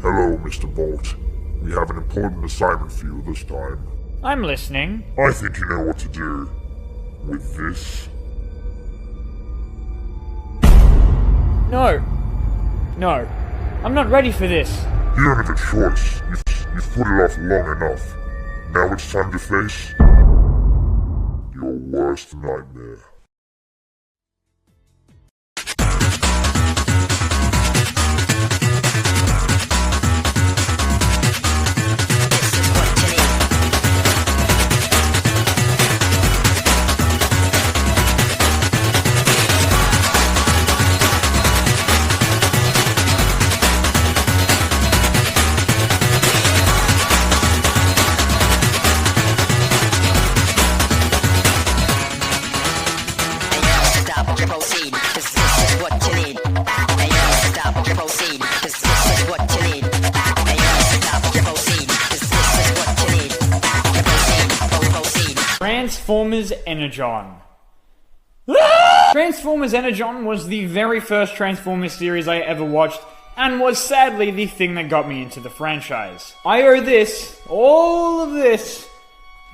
Hello, Mr. Bolt. We have an important assignment for you this time. I'm listening. I think you know what to do with this. No. I'm not ready for this. You don't have a choice. You've put it off long enough. Now it's time to face your worst nightmare. Transformers Energon. Transformers Energon was the very first Transformers series I ever watched, and was sadly the thing that got me into the franchise. I owe this, all of this,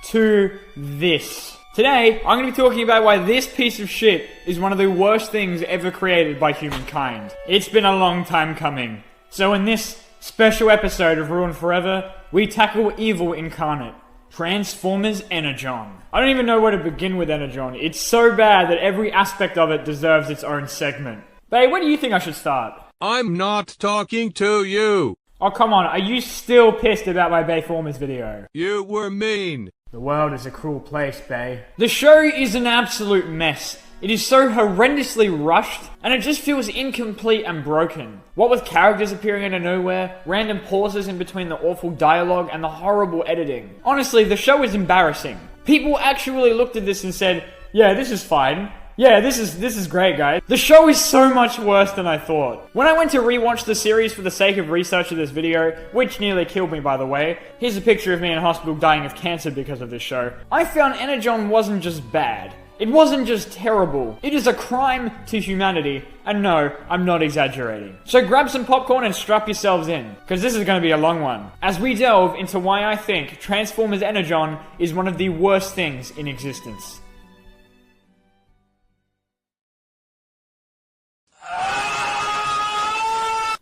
to this. Today, I'm going to be talking about why this piece of shit is one of the worst things ever created by humankind. It's been a long time coming. So in this special episode of Ruined Forever, we tackle evil incarnate. Transformers Energon. I don't even know where to begin with Energon. It's so bad that every aspect of it deserves its own segment. Babe, where do you think I should start? I'm not talking to you. Oh, come on. Are you still pissed about my Bayformers video? You were mean. The world is a cruel place, Bay. The show is an absolute mess. It is so horrendously rushed, and it just feels incomplete and broken. What with characters appearing out of nowhere, random pauses in between the awful dialogue, and the horrible editing. Honestly, the show is embarrassing. People actually looked at this and said, yeah, this is fine. Yeah, this is great, guys. The show is so much worse than I thought. When I went to rewatch the series for the sake of research of this video, which nearly killed me by the way, here's a picture of me in hospital dying of cancer because of this show, I found Energon wasn't just bad. It wasn't just terrible, it is a crime to humanity, and no, I'm not exaggerating. So grab some popcorn and strap yourselves in, because this is going to be a long one, as we delve into why I think Transformers Energon is one of the worst things in existence.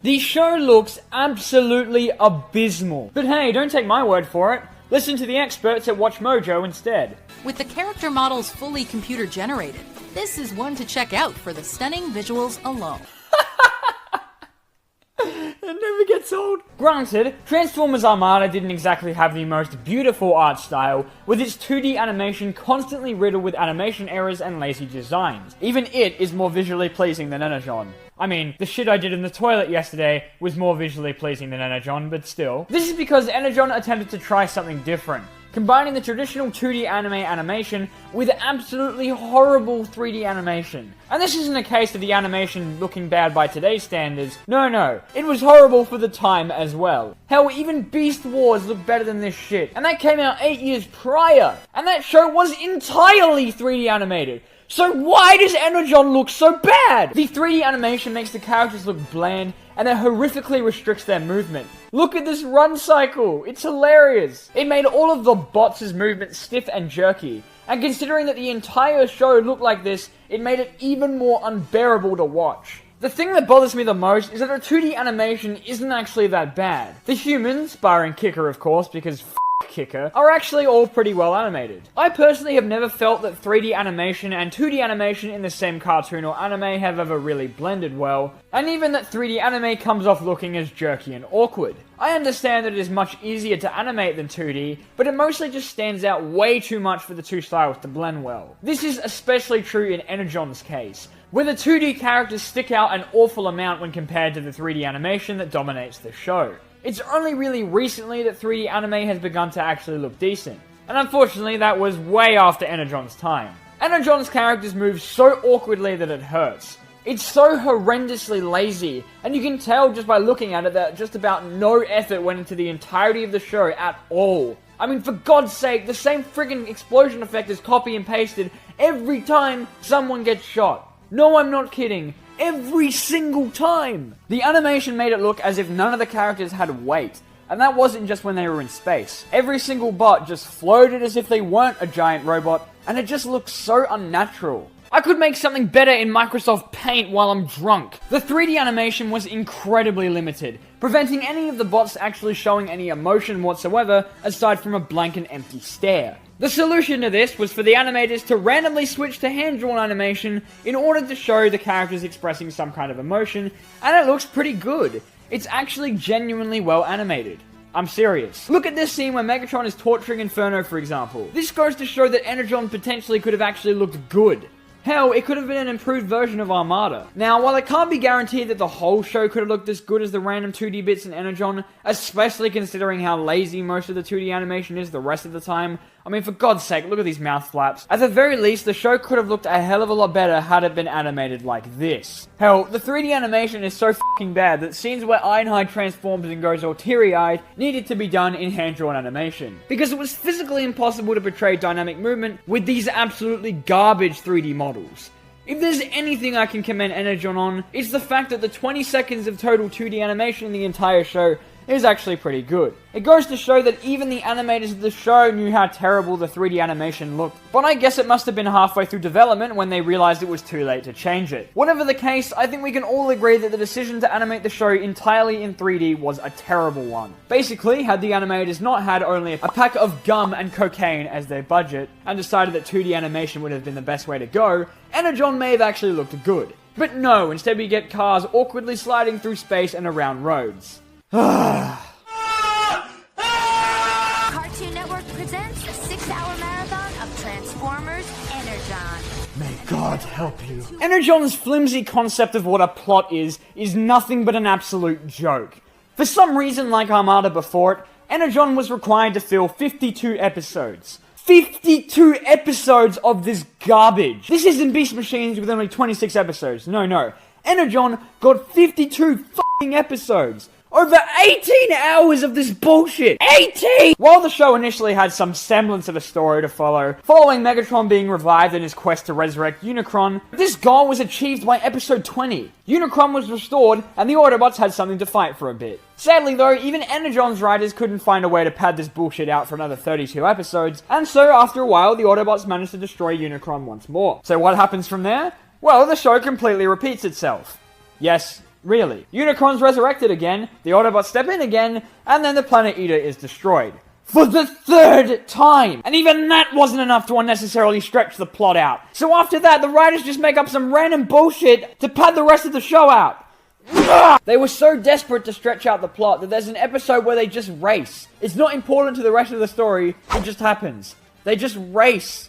The show looks absolutely abysmal, but hey, don't take my word for it. Listen to the experts at WatchMojo instead. With the character models fully computer generated, this is one to check out for the stunning visuals alone. It never gets old. Granted, Transformers Armada didn't exactly have the most beautiful art style, with its 2D animation constantly riddled with animation errors and lazy designs. Even it is more visually pleasing than Energon. I mean, the shit I did in the toilet yesterday was more visually pleasing than Energon, but still. This is because Energon attempted to try something different, combining the traditional 2D anime animation with absolutely horrible 3D animation. And this isn't a case of the animation looking bad by today's standards. No, it was horrible for the time as well. Hell, even Beast Wars looked better than this shit, and that came out 8 years prior, and that show was entirely 3D animated. So why does Energon look so bad? The 3D animation makes the characters look bland, and it horrifically restricts their movement. Look at this run cycle, it's hilarious. It made all of the bots' movements stiff and jerky, and considering that the entire show looked like this, it made it even more unbearable to watch. The thing that bothers me the most is that the 2D animation isn't actually that bad. The humans, barring Kicker of course, because Kicker, are actually all pretty well animated. I personally have never felt that 3D animation and 2D animation in the same cartoon or anime have ever really blended well, and even that 3D anime comes off looking as jerky and awkward. I understand that it is much easier to animate than 2D, but it mostly just stands out way too much for the two styles to blend well. This is especially true in Energon's case, where the 2D characters stick out an awful amount when compared to the 3D animation that dominates the show. It's only really recently that 3D anime has begun to actually look decent, and unfortunately that was way after Energon's time. Energon's characters move so awkwardly that it hurts. It's so horrendously lazy, and you can tell just by looking at it that just about no effort went into the entirety of the show at all. I mean, for God's sake, the same friggin' explosion effect is copy and pasted every time someone gets shot. No, I'm not kidding. every single time. The animation made it look as if none of the characters had weight. And that wasn't just when they were in space. Every single bot just floated as if they weren't a giant robot, and it just looked so unnatural. I could make something better in Microsoft Paint while I'm drunk. The 3D animation was incredibly limited, preventing any of the bots actually showing any emotion whatsoever aside from a blank and empty stare. The solution to this was for the animators to randomly switch to hand-drawn animation in order to show the characters expressing some kind of emotion, and it looks pretty good. It's actually genuinely well animated. I'm serious. Look at this scene where Megatron is torturing Inferno, for example. This goes to show that Energon potentially could have actually looked good. Hell, it could have been an improved version of Armada. Now, while it can't be guaranteed that the whole show could have looked as good as the random 2D bits in Energon, especially considering how lazy most of the 2D animation is the rest of the time, I mean, for God's sake, look at these mouth flaps. At the very least, the show could have looked a hell of a lot better had it been animated like this. Hell, the 3D animation is so fucking bad that scenes where Ironhide transforms and goes all teary-eyed needed to be done in hand-drawn animation. Because it was physically impossible to portray dynamic movement with these absolutely garbage 3D models. If there's anything I can commend Energon on, it's the fact that the 20 seconds of total 2D animation in the entire show is actually pretty good. It goes to show that even the animators of the show knew how terrible the 3D animation looked, but I guess it must have been halfway through development when they realized it was too late to change it. Whatever the case, I think we can all agree that the decision to animate the show entirely in 3D was a terrible one. Basically, had the animators not had only a pack of gum and cocaine as their budget, and decided that 2D animation would have been the best way to go, Energon may have actually looked good. But no, instead we get cars awkwardly sliding through space and around roads. Cartoon Network presents a 6-hour marathon of Transformers Energon. May God help you. Energon's flimsy concept of what a plot is nothing but an absolute joke. For some reason, like Armada before it, Energon was required to fill 52 episodes. 52 episodes of this garbage! This isn't Beast Machines with only 26 episodes. No. Energon got 52 fucking episodes! Over 18 hours of this bullshit! 18! While the show initially had some semblance of a story to follow, following Megatron being revived in his quest to resurrect Unicron, this goal was achieved by episode 20. Unicron was restored, and the Autobots had something to fight for a bit. Sadly though, even Energon's writers couldn't find a way to pad this bullshit out for another 32 episodes, and so after a while, the Autobots managed to destroy Unicron once more. So what happens from there? Well, the show completely repeats itself. Yes, really. Unicron's resurrected again, the Autobots step in again, and then the Planet Eater is destroyed. For the third time! And even that wasn't enough to unnecessarily stretch the plot out. So after that, the writers just make up some random bullshit to pad the rest of the show out. They were so desperate to stretch out the plot that there's an episode where they just race. It's not important to the rest of the story, it just happens. They just race.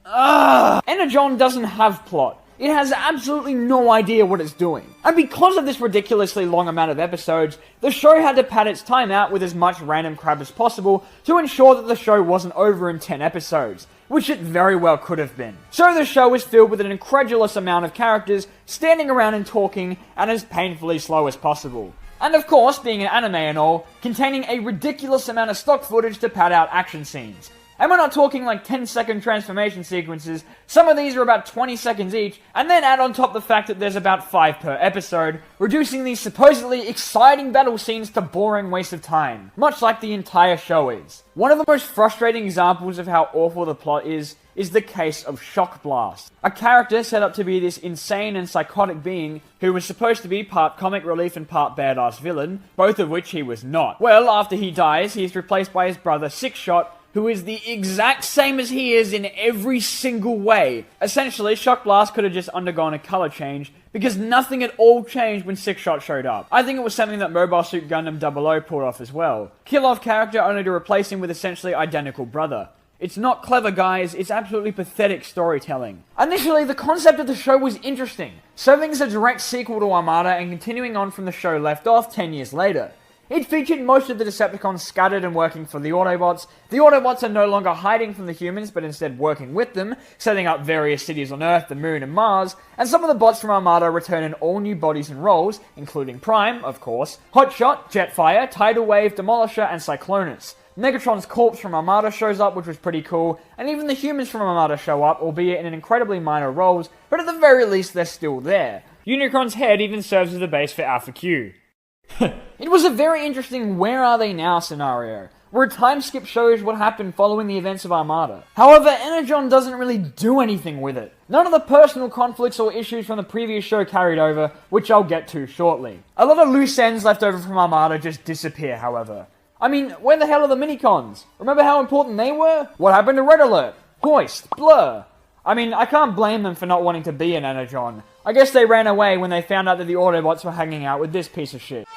Energon doesn't have plot. It has absolutely no idea what it's doing. And because of this ridiculously long amount of episodes, the show had to pad its time out with as much random crap as possible to ensure that the show wasn't over in 10 episodes, which it very well could have been. So the show is filled with an incredulous amount of characters standing around and talking, and as painfully slow as possible. And of course, being an anime and all, containing a ridiculous amount of stock footage to pad out action scenes. And we're not talking like 10-second transformation sequences, some of these are about 20 seconds each, and then add on top the fact that there's about 5 per episode, reducing these supposedly exciting battle scenes to boring waste of time, much like the entire show is. One of the most frustrating examples of how awful the plot is the case of Shock Blast, a character set up to be this insane and psychotic being who was supposed to be part comic relief and part badass villain, both of which he was not. Well, after he dies, he is replaced by his brother Six-Shot, who is the exact same as he is in every single way. Essentially, Shock Blast could have just undergone a color change, because nothing at all changed when Six-Shot showed up. I think it was something that Mobile Suit Gundam 00 pulled off as well. Kill off character only to replace him with essentially identical brother. It's not clever, guys, it's absolutely pathetic storytelling. Initially, the concept of the show was interesting, serving as a direct sequel to Armada and continuing on from the show left off 10 years later. It featured most of the Decepticons scattered and working for the Autobots. The Autobots are no longer hiding from the humans, but instead working with them, setting up various cities on Earth, the Moon, and Mars, and some of the bots from Armada return in all new bodies and roles, including Prime, of course, Hotshot, Jetfire, Tidal Wave, Demolisher, and Cyclonus. Megatron's corpse from Armada shows up, which was pretty cool, and even the humans from Armada show up, albeit in incredibly minor roles, but at the very least they're still there. Unicron's head even serves as the base for Alpha Q. It was a very interesting where are they now scenario, where a time skip shows what happened following the events of Armada. However, Energon doesn't really do anything with it. None of the personal conflicts or issues from the previous show carried over, which I'll get to shortly. A lot of loose ends left over from Armada just disappear, however. I mean, where the hell are the minicons? Remember how important they were? What happened to Red Alert? Hoist? Blur? I mean, I can't blame them for not wanting to be in Energon. I guess they ran away when they found out that the Autobots were hanging out with this piece of shit.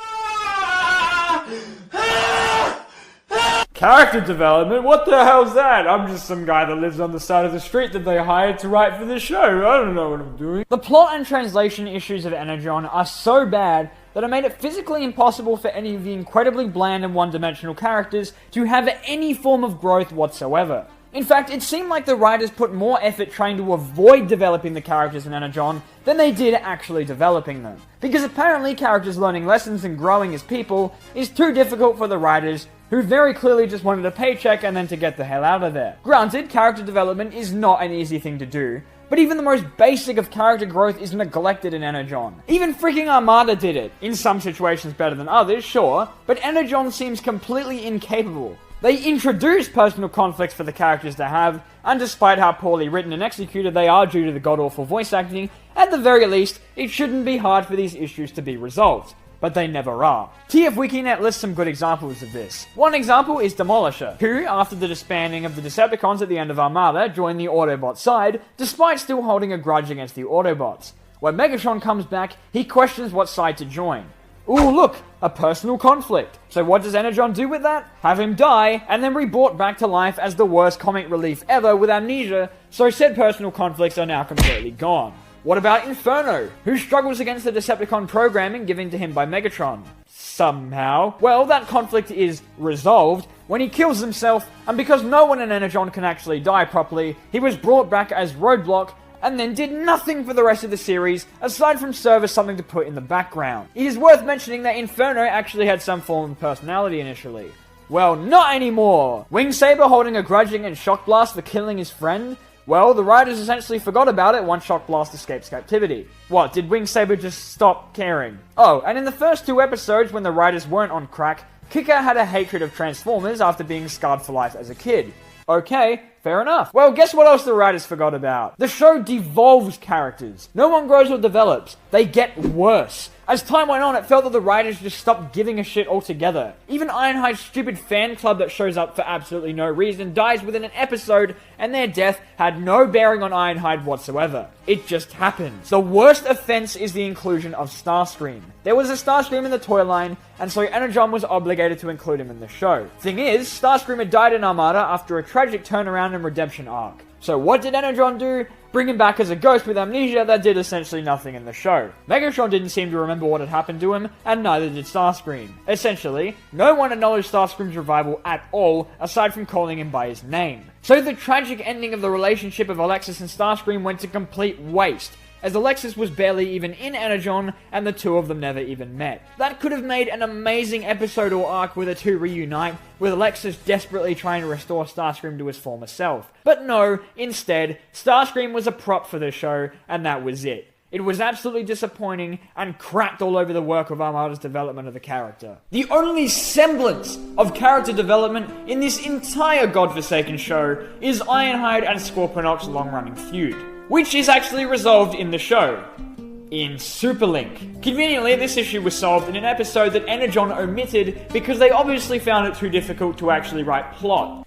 Character development? What the hell's that? I'm just some guy that lives on the side of the street that they hired to write for this show. I don't know what I'm doing. The plot and translation issues of Energon are so bad that it made it physically impossible for any of the incredibly bland and one-dimensional characters to have any form of growth whatsoever. In fact, it seemed like the writers put more effort trying to avoid developing the characters in Energon than they did actually developing them. Because apparently characters learning lessons and growing as people is too difficult for the writers, who very clearly just wanted a paycheck and then to get the hell out of there. Granted, character development is not an easy thing to do, but even the most basic of character growth is neglected in Energon. Even freaking Armada did it. In some situations better than others, sure, but Energon seems completely incapable. They introduce personal conflicts for the characters to have, and despite how poorly written and executed they are due to the god-awful voice acting, at the very least, it shouldn't be hard for these issues to be resolved. But they never are. TF lists some good examples of this. One example is Demolisher, who, after the disbanding of the Decepticons at the end of Armada, joined the Autobot side, despite still holding a grudge against the Autobots. When Megatron comes back, he questions what side to join. Ooh, look! A personal conflict. So what does Energon do with that? Have him die, and then be brought back to life as the worst comic relief ever with amnesia, so said personal conflicts are now completely gone. What about Inferno, who struggles against the Decepticon programming given to him by Megatron? Somehow. Well, that conflict is resolved when he kills himself, and because no one in Energon can actually die properly, he was brought back as Roadblock, and then did nothing for the rest of the series, aside from serve as something to put in the background. It is worth mentioning that Inferno actually had some form of personality initially. Well, not anymore! Wing Saber holding a grudge against Shock Blast for killing his friend? Well, the writers essentially forgot about it once Shock Blast escapes captivity. What, did Wing Saber just stop caring? Oh, and in the first 2 episodes when the writers weren't on crack, Kicker had a hatred of Transformers after being scarred for life as a kid. Okay, fair enough. Well, guess what else the writers forgot about? The show devolves characters. No one grows or develops. They get worse. As time went on, it felt that the writers just stopped giving a shit altogether. Even Ironhide's stupid fan club that shows up for absolutely no reason dies within an episode, and their death had no bearing on Ironhide whatsoever. It just happens. The worst offense is the inclusion of Starscream. There was a Starscream in the toy line, and so Energon was obligated to include him in the show. Thing is, Starscream had died in Armada after a tragic turnaround and redemption arc. So what did Energon do? Bring him back as a ghost with amnesia that did essentially nothing in the show. Megatron didn't seem to remember what had happened to him, and neither did Starscream. Essentially, no one acknowledged Starscream's revival at all, aside from calling him by his name. So the tragic ending of the relationship of Alexis and Starscream went to complete waste, as Alexis was barely even in Energon, and the two of them never even met. That could have made an amazing episode or arc where the two reunite, with Alexis desperately trying to restore Starscream to his former self. But no, instead, Starscream was a prop for the show, and that was it. It was absolutely disappointing, and crapped all over the work of Armada's development of the character. The only semblance of character development in this entire godforsaken show is Ironhide and Scorponok's long-running feud, which is actually resolved in the show, in Superlink. Conveniently, this issue was solved in an episode that Energon omitted because they obviously found it too difficult to actually write plot.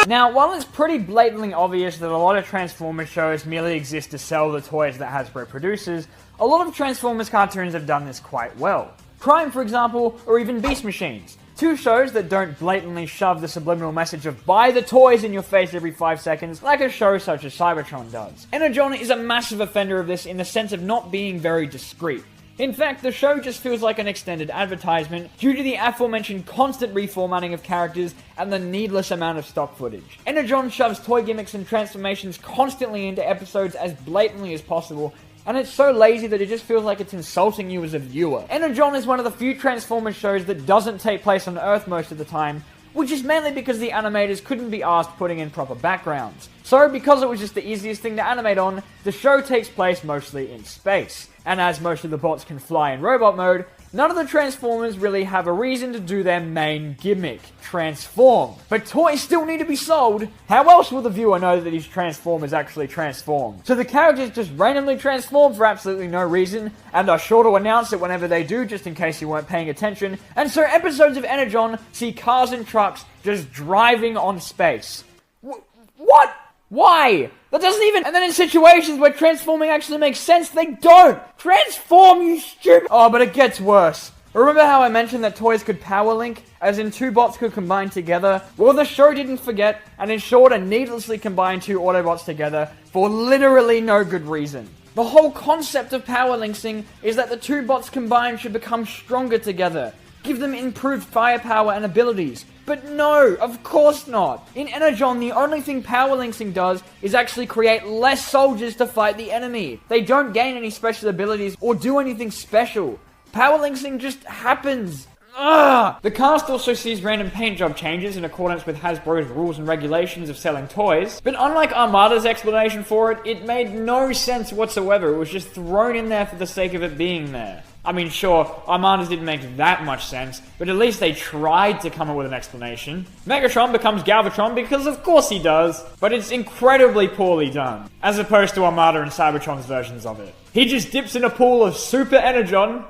Now, while it's pretty blatantly obvious that a lot of Transformers shows merely exist to sell the toys that Hasbro produces, a lot of Transformers cartoons have done this quite well. Prime, for example, or even Beast Machines. Two shows that don't blatantly shove the subliminal message of buy the toys in your face every 5 seconds like a show such as Cybertron does. Energon is a massive offender of this in the sense of not being very discreet. In fact, the show just feels like an extended advertisement due to the aforementioned constant reformatting of characters and the needless amount of stock footage. Energon shoves toy gimmicks and transformations constantly into episodes as blatantly as possible, and it's so lazy that it just feels like it's insulting you as a viewer. Energon is one of the few Transformers shows that doesn't take place on Earth most of the time, which is mainly because the animators couldn't be asked putting in proper backgrounds. So, because it was just the easiest thing to animate on, the show takes place mostly in space. And as most of the bots can fly in robot mode, none of the Transformers really have a reason to do their main gimmick, transform. But toys still need to be sold. How else will the viewer know that these Transformers actually transform? So the characters just randomly transform for absolutely no reason, and are sure to announce it whenever they do, just in case you weren't paying attention. And so episodes of Energon see cars and trucks just driving on space. What? Why? That doesn't even... And then in situations where transforming actually makes sense, they don't! Transform, you stupid... Oh, but it gets worse. Remember how I mentioned that toys could power link, as in two bots could combine together? Well, the show didn't forget, and ensured to needlessly combine two Autobots together for literally no good reason. The whole concept of power linking is that the two bots combined should become stronger together. Give them improved firepower and abilities. But no, of course not. In Energon, the only thing power linking does is actually create less soldiers to fight the enemy. They don't gain any special abilities or do anything special. Power linking just happens. Ugh! The cast also sees random paint job changes in accordance with Hasbro's rules and regulations of selling toys, but unlike Armada's explanation for it, it made no sense whatsoever. It was just thrown in there for the sake of it being there. I mean, sure, Armada's didn't make that much sense, but at least they tried to come up with an explanation. Megatron becomes Galvatron because of course he does, but it's incredibly poorly done, as opposed to Armada and Cybertron's versions of it. He just dips in a pool of Super Energon,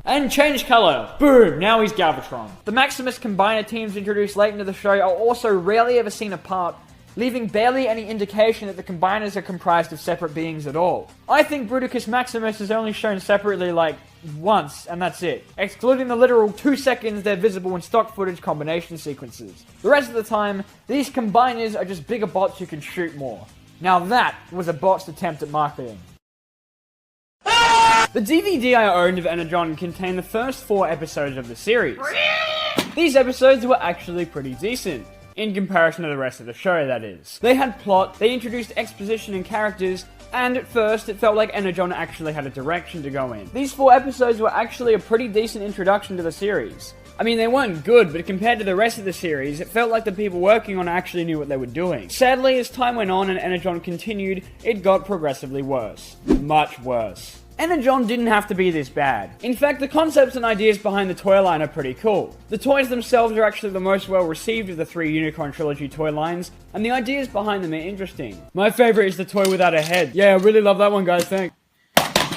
and change color. Boom, now he's Galvatron. The Maximus Combiner teams introduced late into the show are also rarely ever seen apart, leaving barely any indication that the Combiners are comprised of separate beings at all. I think Bruticus Maximus is only shown separately like once, and that's it, excluding the literal 2 seconds they're visible in stock footage combination sequences. The rest of the time, these Combiners are just bigger bots who can shoot more. Now that was a botched attempt at marketing. The DVD I owned of Energon contained the first 4 episodes of the series. These episodes were actually pretty decent. In comparison to the rest of the show, that is. They had plot, they introduced exposition and characters, and at first it felt like Energon actually had a direction to go in. These 4 episodes were actually a pretty decent introduction to the series. I mean, they weren't good, but compared to the rest of the series, it felt like the people working on it actually knew what they were doing. Sadly, as time went on and Energon continued, it got progressively worse. Much worse. Energon didn't have to be this bad. In fact, the concepts and ideas behind the toy line are pretty cool. The toys themselves are actually the most well received of the 3 Unicron Trilogy toy lines, and the ideas behind them are interesting. My favorite is the toy without a head. Yeah, I really love that one, guys, thanks.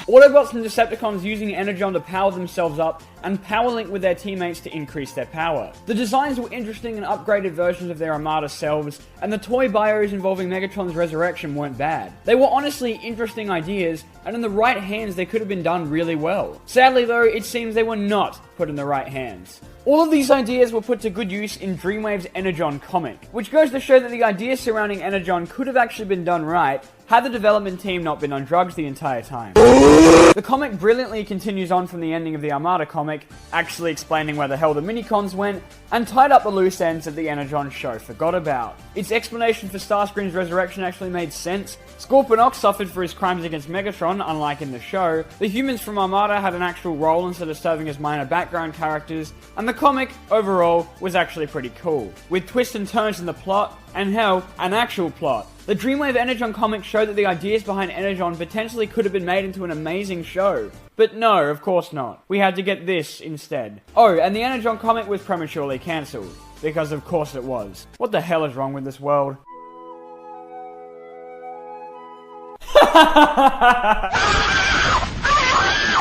Autobots and Decepticons using Energon to power themselves up and power link with their teammates to increase their power. The designs were interesting and upgraded versions of their Armada selves, and the toy bios involving Megatron's resurrection weren't bad. They were honestly interesting ideas, and in the right hands they could have been done really well. Sadly though, it seems they were not put in the right hands. All of these ideas were put to good use in Dreamwave's Energon comic, which goes to show that the ideas surrounding Energon could have actually been done right had the development team not been on drugs the entire time. The comic brilliantly continues on from the ending of the Armada comic, actually explaining where the hell the minicons went, and tied up the loose ends that the Energon show forgot about. Its explanation for Starscream's resurrection actually made sense. Scorponok suffered for his crimes against Megatron, unlike in the show. The humans from Armada had an actual role instead of serving as minor background characters, and the comic, overall, was actually pretty cool, with twists and turns in the plot, and hell, an actual plot. The Dreamwave Energon comic showed that the ideas behind Energon potentially could have been made into an amazing show. But no, of course not. We had to get this instead. Oh, and the Energon comic was prematurely cancelled. Because of course it was. What the hell is wrong with this world?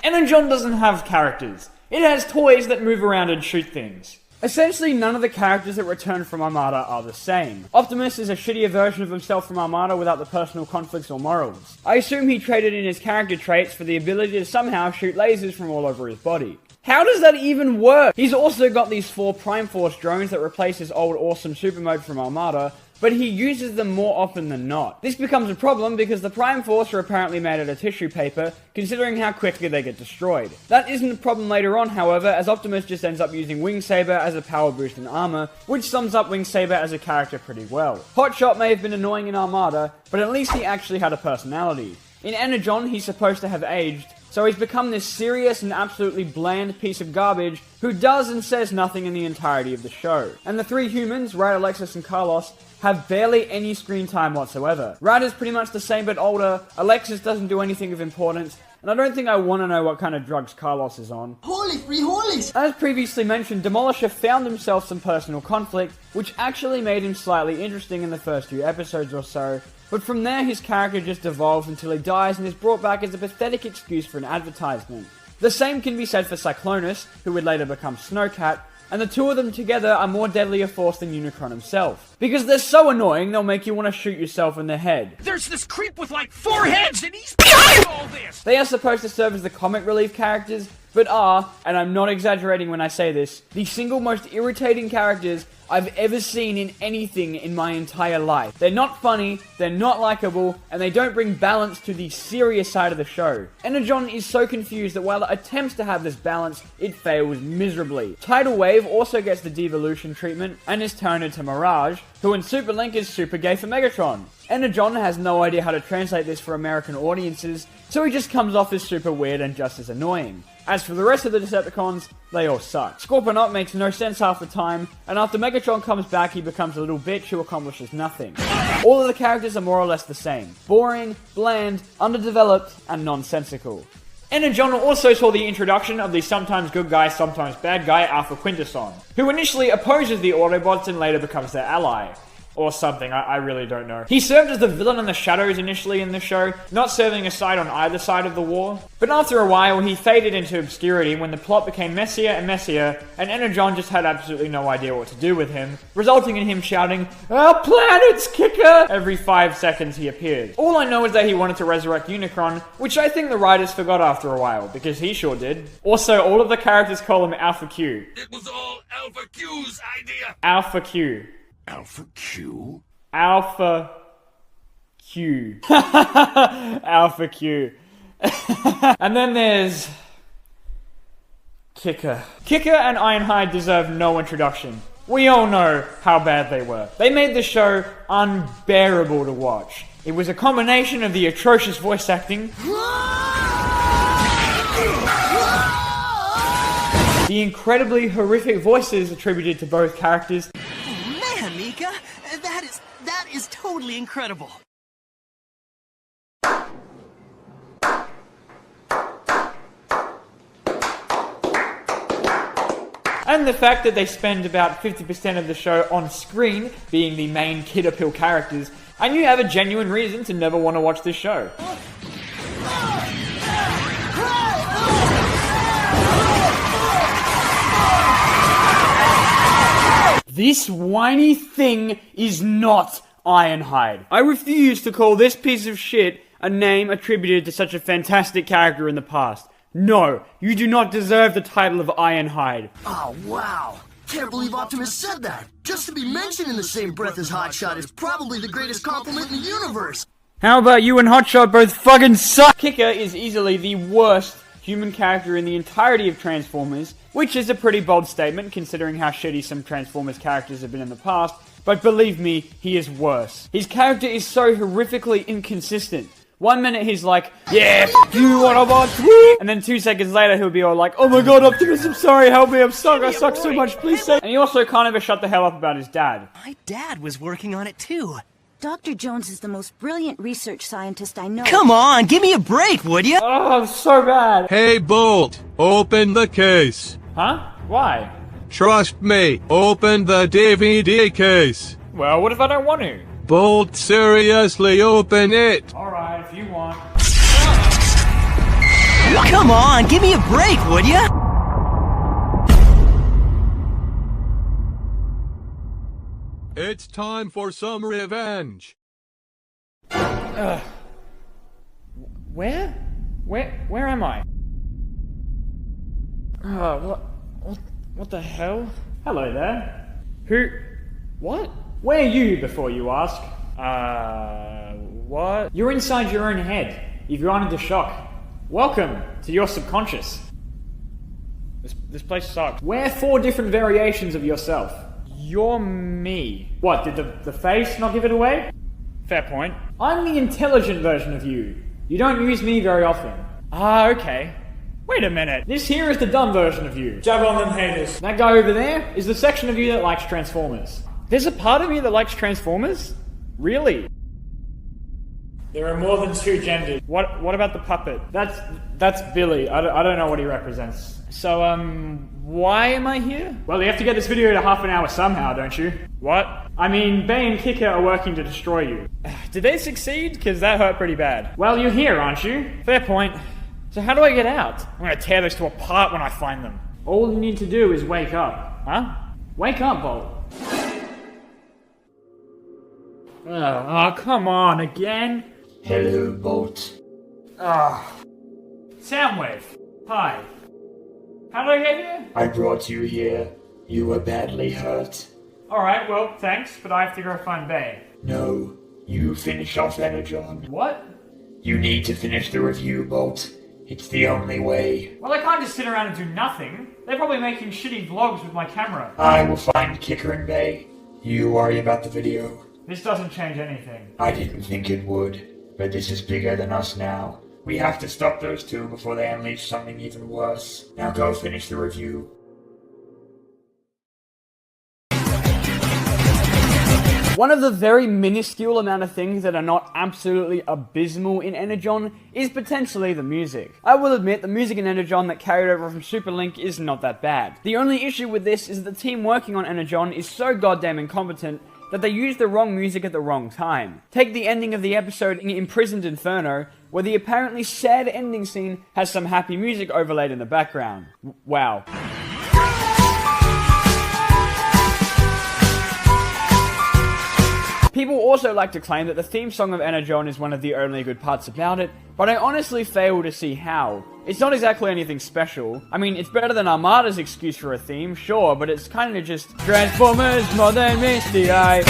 Energon doesn't have characters. It has toys that move around and shoot things. Essentially, none of the characters that return from Armada are the same. Optimus is a shittier version of himself from Armada without the personal conflicts or morals. I assume he traded in his character traits for the ability to somehow shoot lasers from all over his body. How does that even work? He's also got these 4 Prime Force drones that replace his old awesome super mode from Armada, but he uses them more often than not. This becomes a problem because the Prime Force are apparently made out of tissue paper, considering how quickly they get destroyed. That isn't a problem later on, however, as Optimus just ends up using Wing Saber as a power boost in armor, which sums up Wing Saber as a character pretty well. Hotshot may have been annoying in Armada, but at least he actually had a personality. In Energon, he's supposed to have aged, So he's become this serious and absolutely bland piece of garbage who does and says nothing in the entirety of the show. And the three humans, Rad, Alexis, and Carlos, have barely any screen time whatsoever. Rad is pretty much the same but older, Alexis doesn't do anything of importance, and I don't think I want to know what kind of drugs Carlos is on. Holy free holies! As previously mentioned, Demolisher found himself some personal conflict, which actually made him slightly interesting in the first few episodes or so, but from there his character just devolves until he dies and is brought back as a pathetic excuse for an advertisement. The same can be said for Cyclonus, who would later become Snowcat, and the two of them together are more deadly a force than Unicron himself. Because they're so annoying, they'll make you want to shoot yourself in the head. There's this creep with like 4 heads and he's behind all this! They are supposed to serve as the comic relief characters, but are, and I'm not exaggerating when I say this, the single most irritating characters I've ever seen in anything in my entire life. They're not funny, they're not likable, and they don't bring balance to the serious side of the show. Energon is so confused that while it attempts to have this balance, it fails miserably. Tidal Wave also gets the devolution treatment and is turned into Mirage, who in Superlink is super gay for Megatron. Energon has no idea how to translate this for American audiences, so he just comes off as super weird and just as annoying. As for the rest of the Decepticons, they all suck. Scorponok makes no sense half the time, and after Megatron comes back he becomes a little bitch who accomplishes nothing. All of the characters are more or less the same. Boring, bland, underdeveloped, and nonsensical. Energon also saw the introduction of the sometimes good guy, sometimes bad guy Alpha Quintesson, who initially opposes the Autobots and later becomes their ally. Or something, I really don't know. He served as the villain in the shadows initially in the show, not serving a side on either side of the war. But after a while, he faded into obscurity when the plot became messier and messier, and Energon just had absolutely no idea what to do with him, resulting in him shouting, "Our planet's kicker!" every 5 seconds he appeared. All I know is that he wanted to resurrect Unicron, which I think the writers forgot after a while, because he sure did. Also, all of the characters call him Alpha Q. It was all Alpha Q's idea! Alpha Q. Alpha Q? Alpha Q. Alpha Q. And then there's Kicker. Kicker and Ironhide deserve no introduction. We all know how bad they were. They made the show unbearable to watch. It was a combination of the atrocious voice acting, the incredibly horrific voices attributed to both characters, Man, Mika, that is totally incredible. and the fact that they spend about 50% of the show on screen, being the main kid appeal characters, and you have a genuine reason to never want to watch this show. This whiny thing is not Ironhide. I refuse to call this piece of shit a name attributed to such a fantastic character in the past. No, you do not deserve the title of Ironhide. Oh, wow. Can't believe Optimus said that. Just to be mentioned in the same breath as Hotshot is probably the greatest compliment in the universe. How about you and Hotshot both fucking suck? Kicker is easily the worst human character in the entirety of Transformers, which is a pretty bold statement considering how shitty some Transformers characters have been in the past, but believe me, he is worse. His character is so horrifically inconsistent. 1 minute he's like, yeah, f*** you Autobots, woo! And then 2 seconds later he'll be all like, oh my god, Optimus, I'm sorry, help me, I suck so much, please save. And he also can't ever shut the hell up about his dad. My dad was working on it too. Dr. Jones is the most brilliant research scientist I know. Come on, give me a break, would you? Oh, so bad. Hey Bolt, open the case. Huh? Why? Trust me, open the DVD case. Well, what if I don't want to? Bolt, seriously, open it. Alright, if you want. Come on, give me a break, would you? It's time for some revenge. Where? Where am I? What the hell? Hello there. Who? What? Where are you, before you ask? What? You're inside your own head. You've gone into shock. Welcome to your subconscious. This place sucks. We're 4 different variations of yourself. You're me. What, did the face not give it away? Fair point. I'm the intelligent version of you. You don't use me very often. Ah, okay. Wait a minute. This here is the dumb version of you. Jab on them haters. That guy over there is the section of you that likes Transformers. There's a part of you that likes Transformers? Really? There are more than two genders. What about the puppet? That's Billy. I don't know what he represents. So, why am I here? Well, you have to get this video to half an hour somehow, don't you? What? I mean, Bay and Kicker are working to destroy you. Did they succeed? Because that hurt pretty bad. Well, you're here, aren't you? Fair point. So how do I get out? I'm gonna tear those two apart when I find them. All you need to do is wake up. Huh? Wake up, Bolt. Oh, come on, again? Hello, Bolt. Soundwave. Hi. How did I get here? I brought you here. You were badly hurt. Alright, well, thanks, but I have to go find Bay. No, you finish off Energon. What? You need to finish the review, Bolt. It's the only way. Well, I can't just sit around and do nothing. They're probably making shitty vlogs with my camera. I will find Kicker and Bay. You worry about the video. This doesn't change anything. I didn't think it would, but this is bigger than us now. We have to stop those two before they unleash something even worse. Now go finish the review. One of the very minuscule amount of things that are not absolutely abysmal in Energon is potentially the music. I will admit the music in Energon that carried over from Super Link is not that bad. The only issue with this is that the team working on Energon is so goddamn incompetent that they used the wrong music at the wrong time. Take the ending of the episode in Imprisoned Inferno, where the apparently sad ending scene has some happy music overlaid in the background. Wow. People also like to claim that the theme song of Energon is one of the only good parts about it, but I honestly fail to see how. It's not exactly anything special. I mean, it's better than Armada's excuse for a theme, sure, but it's kind of just Transformers more than meets the eye.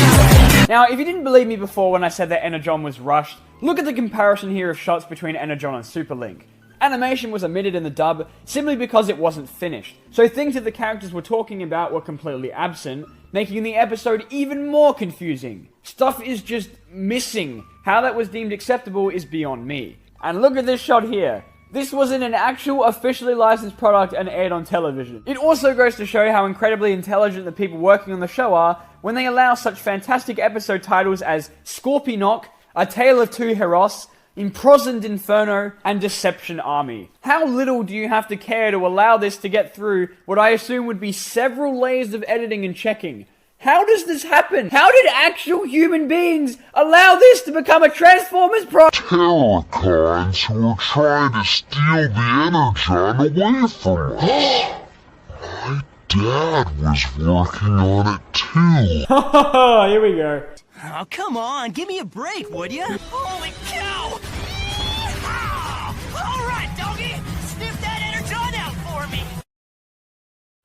Now, if you didn't believe me before when I said that Energon was rushed, look at the comparison here of shots between Energon and Super Link. Animation was omitted in the dub simply because it wasn't finished, so things that the characters were talking about were completely absent, making the episode even more confusing. Stuff is just missing. How that was deemed acceptable is beyond me. And look at this shot here. This wasn't an actual officially licensed product and aired on television. It also goes to show how incredibly intelligent the people working on the show are when they allow such fantastic episode titles as Scorpionok, A Tale of Two Heroes, Imprisoned Inferno, and Deception Army. How little do you have to care to allow this to get through what I assume would be several layers of editing and checking? How does this happen? How did actual human beings allow this to become a Transformers product? Terracons who are trying to steal the Energon away from us. My dad was working on it too. Here we go. Oh, come on, give me a break, would ya? Holy cow! All right, doggy, sniff that Energon out for me.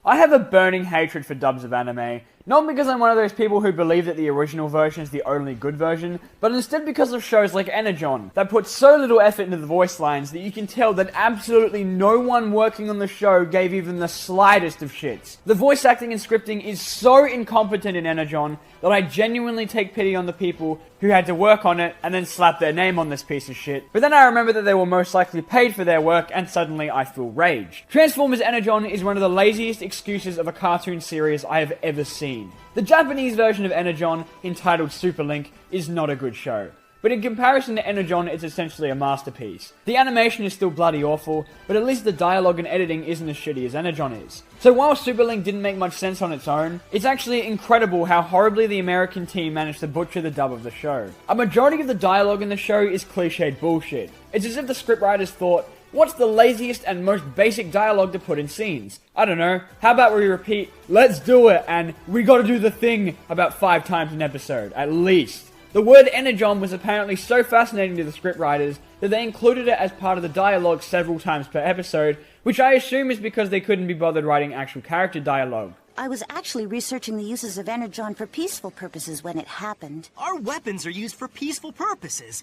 I have a burning hatred for dubs of anime, not because I'm one of those people who believe that the original version is the only good version, but instead because of shows like Energon, that put so little effort into the voice lines that you can tell that absolutely no one working on the show gave even the slightest of shits. The voice acting and scripting is so incompetent in Energon that I genuinely take pity on the people who had to work on it and then slap their name on this piece of shit. But then I remember that they were most likely paid for their work and suddenly I feel rage. Transformers Energon is one of the laziest excuses of a cartoon series I have ever seen. The Japanese version of Energon, entitled Super Link, is not a good show. But in comparison to Energon, it's essentially a masterpiece. The animation is still bloody awful, but at least the dialogue and editing isn't as shitty as Energon is. So while Super Link didn't make much sense on its own, it's actually incredible how horribly the American team managed to butcher the dub of the show. A majority of the dialogue in the show is cliched bullshit. It's as if the scriptwriters thought, what's the laziest and most basic dialogue to put in scenes? I don't know, how about we repeat, let's do it, and we gotta do the thing about 5 times an episode, at least. The word Energon was apparently so fascinating to the scriptwriters that they included it as part of the dialogue several times per episode, which I assume is because they couldn't be bothered writing actual character dialogue. I was actually researching the uses of Energon for peaceful purposes when it happened. Our weapons are used for peaceful purposes.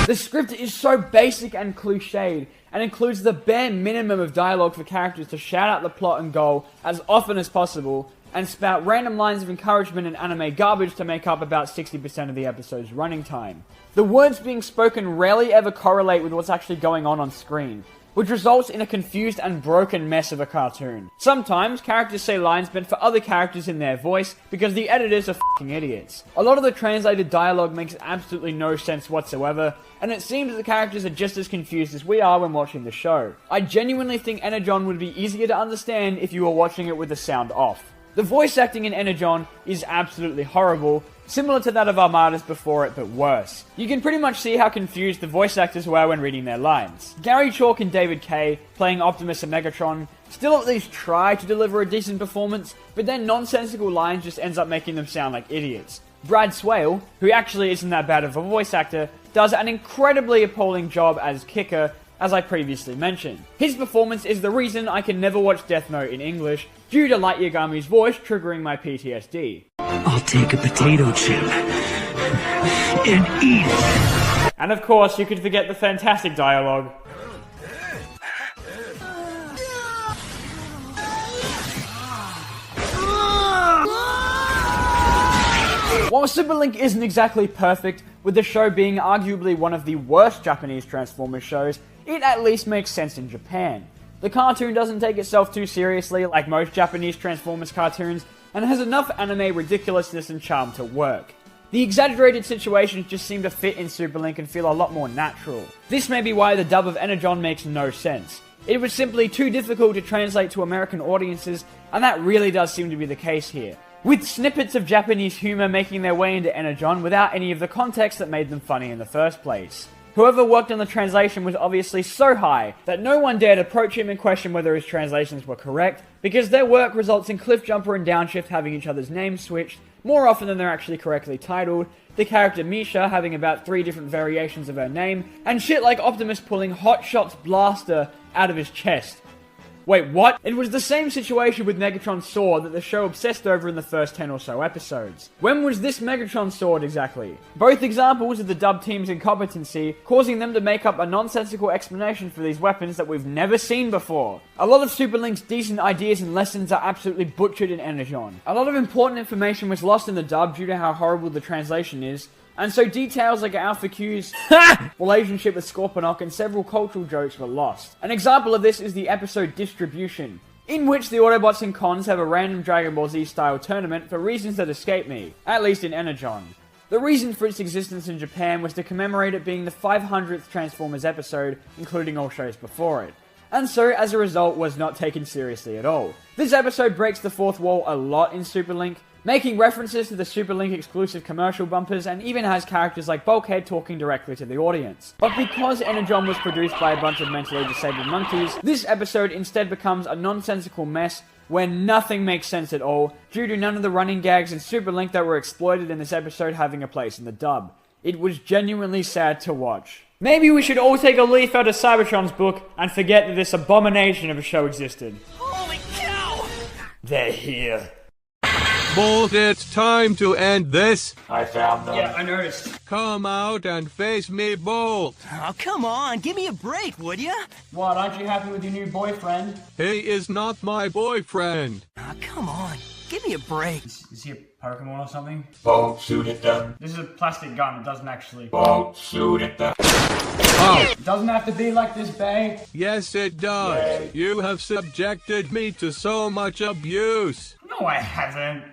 The script is so basic and cliched, and includes the bare minimum of dialogue for characters to shout out the plot and goal as often as possible, and spout random lines of encouragement and anime garbage to make up about 60% of the episode's running time. The words being spoken rarely ever correlate with what's actually going on screen, which results in a confused and broken mess of a cartoon. Sometimes, characters say lines meant for other characters in their voice because the editors are f***ing idiots. A lot of the translated dialogue makes absolutely no sense whatsoever, and it seems that the characters are just as confused as we are when watching the show. I genuinely think Energon would be easier to understand if you were watching it with the sound off. The voice acting in Energon is absolutely horrible, similar to that of Armada's before it, but worse. You can pretty much see how confused the voice actors were when reading their lines. Gary Chalk and David Kay, playing Optimus and Megatron, still at least try to deliver a decent performance, but their nonsensical lines just ends up making them sound like idiots. Brad Swale, who actually isn't that bad of a voice actor, does an incredibly appalling job as Kicker, as I previously mentioned. His performance is the reason I can never watch Death Note in English, due to Light Yagami's voice triggering my PTSD. I'll take a potato chip and eat it. And of course, you could forget the fantastic dialogue. While Super Link isn't exactly perfect, with the show being arguably one of the worst Japanese Transformers shows, it at least makes sense in Japan. The cartoon doesn't take itself too seriously like most Japanese Transformers cartoons, and has enough anime ridiculousness and charm to work. The exaggerated situations just seem to fit in Super Link and feel a lot more natural. This may be why the dub of Energon makes no sense. It was simply too difficult to translate to American audiences, and that really does seem to be the case here, with snippets of Japanese humor making their way into Energon without any of the context that made them funny in the first place. Whoever worked on the translation was obviously so high that no one dared approach him and question whether his translations were correct, because their work results in Cliffjumper and Downshift having each other's names switched more often than they're actually correctly titled, the character Misha having about 3 different variations of her name, and shit like Optimus pulling Hot Shot's blaster out of his chest. Wait, what? It was the same situation with Megatron's sword that the show obsessed over in the first 10 or so episodes. When was this Megatron sword exactly? Both examples of the dub team's incompetency, causing them to make up a nonsensical explanation for these weapons that we've never seen before. A lot of Super Link's decent ideas and lessons are absolutely butchered in Energon. A lot of important information was lost in the dub due to how horrible the translation is, and so details like Alpha Q's relationship with Scorponok and several cultural jokes were lost. An example of this is the episode Distribution, in which the Autobots and Cons have a random Dragon Ball Z style tournament for reasons that escape me, at least in Energon. The reason for its existence in Japan was to commemorate it being the 500th Transformers episode, including all shows before it, and so as a result was not taken seriously at all. This episode breaks the fourth wall a lot in Super Link, making references to the Super Link exclusive commercial bumpers, and even has characters like Bulkhead talking directly to the audience. But because Energon was produced by a bunch of mentally disabled monkeys, this episode instead becomes a nonsensical mess where nothing makes sense at all, due to none of the running gags in Super Link that were exploited in this episode having a place in the dub. It was genuinely sad to watch. Maybe we should all take a leaf out of Cybertron's book and forget that this abomination of a show existed. Holy cow! They're here. Bolt, it's time to end this. I found them. Yeah, I noticed. Come out and face me, Bolt. Oh, come on, give me a break, would ya? What, aren't you happy with your new boyfriend? He is not my boyfriend. Oh, come on, give me a break. Is he a Pokemon or something? Won't shoot at them. This is a plastic gun, it doesn't actually... Won't shoot at them. Oh, It doesn't have to be like this, bae. yes it does. Yay. You have subjected me to so much abuse. No, I haven't.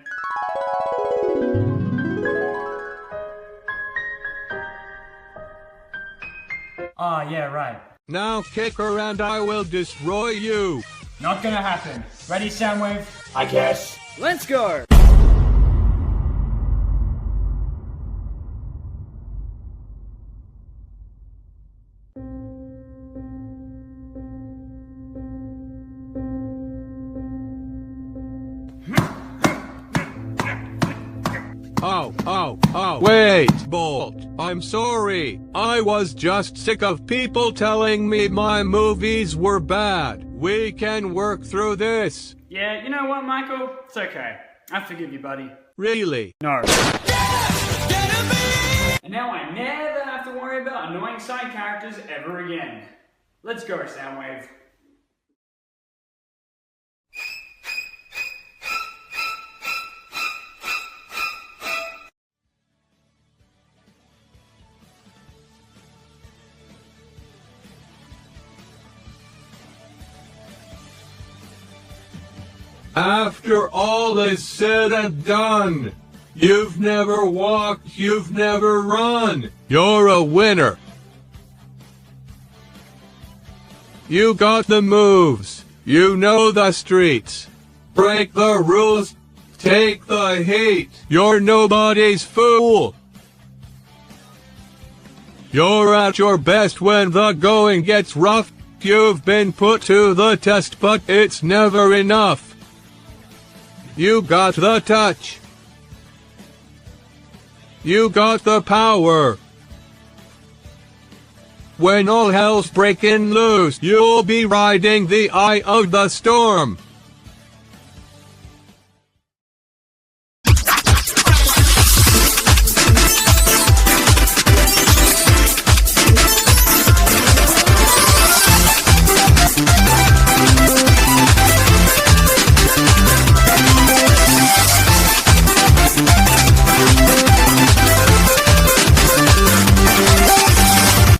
Ah, yeah, right. Now Kicker and I will destroy you. Not gonna happen. Ready, Soundwave? I guess. Let's go! Oh, wait, Bolt, I'm sorry. I was just sick of people telling me my movies were bad. We can work through this. Yeah, you know what, Michael? It's okay. I forgive you, buddy. Really? No. And now I never have to worry about annoying side characters ever again. Let's go, Soundwave. After all is said and done, you've never walked, you've never run. You're a winner. You got the moves. You know the streets. Break the rules. Take the heat. You're nobody's fool. You're at your best when the going gets rough. You've been put to the test, but it's never enough. You got the touch. You got the power. When all hell's breaking loose, you'll be riding the eye of the storm.